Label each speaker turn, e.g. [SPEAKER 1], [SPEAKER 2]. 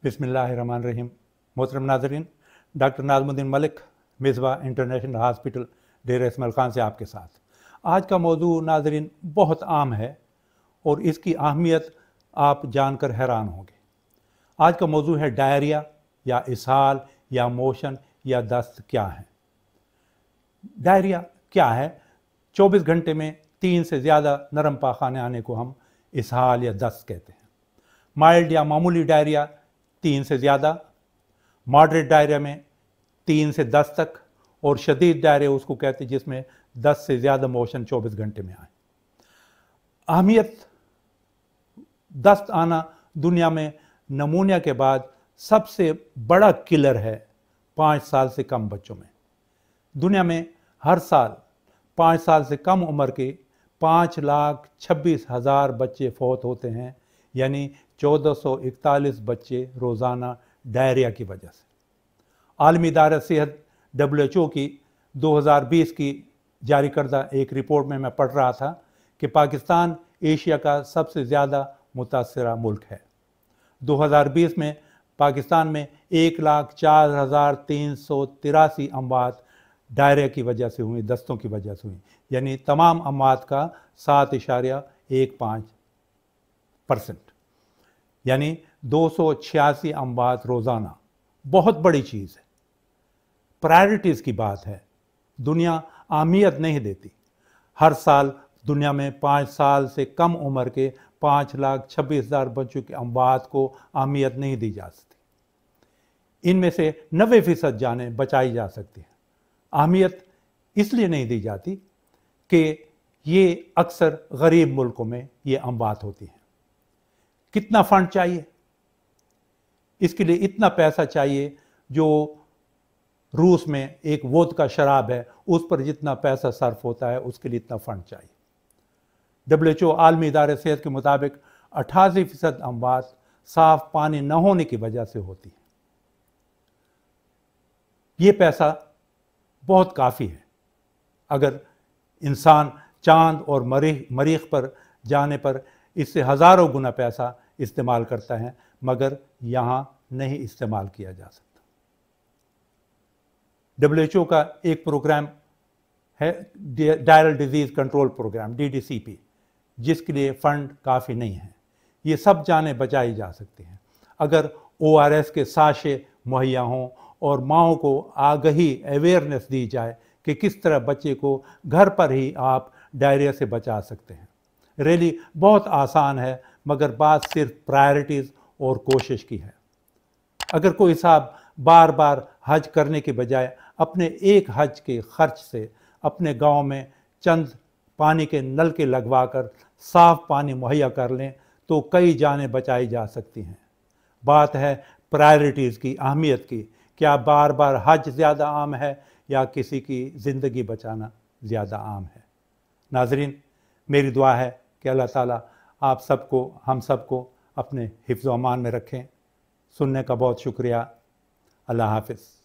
[SPEAKER 1] बिस्मिल्लाहिर्रहमानिर्रहीम। मोहतरम नाज़रीन, doctor Nazmuddin Malik, Misbah international hospital, Dera Ismail Khan से आपके साथ। आज का मौजू नाज़रीन बहुत आम है और इसकी अहमियत आप जानकर हैरान होंगे। आज का मौजू है डायरिया या इसहाल या मोशन या दस्त क्या है। डायरिया क्या है? 24 घंटे में 3 से ज़्यादा नरम पाखाने आने को हम इसहाल या दस्त कहते हैं। माइल्ड या मामूली डायरिया 3 से ज़्यादा, मॉडरेट डायरिया में 3 से 10 तक, और शदीद डायरिया उसको कहते हैं जिसमें 10 से ज़्यादा मोशन 24 घंटे में आए। अहमियत: दस्त आना दुनिया में नमूनिया के बाद सबसे बड़ा किलर है 5 साल से कम बच्चों में। दुनिया में हर साल 5 साल से कम उम्र के 5,26,000 बच्चे फौत होते हैं, यानी 1441 बच्चे रोज़ाना डायरिया की वजह से। आलमी इदारा सेहत WHO की 2020 की जारी करदा एक रिपोर्ट में मैं पढ़ रहा था कि पाकिस्तान एशिया का सबसे ज़्यादा मुतासरा मुल्क है। 2020 में पाकिस्तान में 1,04,383 अमवात डायरिया की वजह से हुई, दस्तों की वजह से हुई, यानी तमाम अमवात का 7.15%, यानी 286 अमवात रोज़ाना। बहुत बड़ी चीज़ है। प्रायोरिटीज़ की बात है। दुनिया अहमियत नहीं देती। हर साल दुनिया में 5 साल से कम उम्र के 5,26,000 बच्चों के अमवात को अहमियत नहीं दी जा सकती। इनमें से 90% जानें बचाई जा सकती हैं। अहमियत इसलिए नहीं दी जाती कि ये अक्सर गरीब मुल्कों में ये अमवात होती हैं। कितना फंड चाहिए? इसके लिए इतना पैसा चाहिए जो रूस में एक वोदका शराब है, उस पर जितना पैसा सर्फ होता है उसके लिए इतना फंड चाहिए। WHO आलमी इदारे सेहत के मुताबिक 88% अमवात साफ पानी न होने की वजह से होती है। ये पैसा बहुत काफ़ी है। अगर इंसान चांद और मरीख पर जाने पर इससे हज़ारों गुना पैसा इस्तेमाल करता है, मगर यहाँ नहीं इस्तेमाल किया जा सकता। WHO का एक प्रोग्राम है, diarrheal disease control program, DDCP, जिसके लिए फंड काफ़ी नहीं है। ये सब जानें बचाई जा सकती हैं अगर ORS के साशे मुहैया हों और माओं को आगही, अवेयरनेस दी जाए कि किस तरह बच्चे को घर पर ही आप डायरिया से बचा सकते हैं। रैली बहुत आसान है, मगर बात सिर्फ प्रायोरिटीज़ और कोशिश की है। अगर कोई साहब बार बार हज करने के बजाय अपने एक हज के खर्च से अपने गांव में चंद पानी के नलके लगवाकर साफ पानी मुहैया कर लें तो कई जानें बचाई जा सकती हैं। बात है प्रायोरिटीज़ की, अहमियत की। क्या बार बार हज ज़्यादा आम है या किसी की ज़िंदगी बचाना ज़्यादा आम है? नाज़रीन, मेरी दुआ है कि अल्लाह ताला आप सबको, हम सबको अपने हिफ्ज़ व अमान में रखें। सुनने का बहुत शुक्रिया। अल्लाह हाफ़िज़।